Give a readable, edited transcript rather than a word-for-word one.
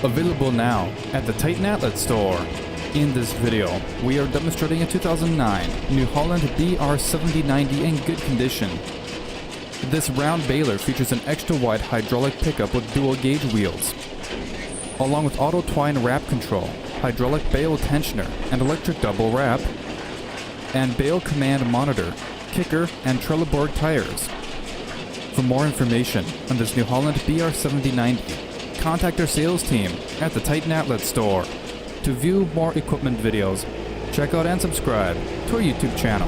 Available now at the Titan Outlet store. In this video, we are demonstrating a 2009 New Holland BR7090 in good condition. This round baler features an extra-wide hydraulic pickup with dual gauge wheels, along with auto twine wrap control, hydraulic bale tensioner and electric double wrap, and bale command monitor, kicker and Trellborg tires. For more information on this New Holland BR7090, contact our sales team at the Titan Outlet store. To view more equipment videos, check out and subscribe to our YouTube channel.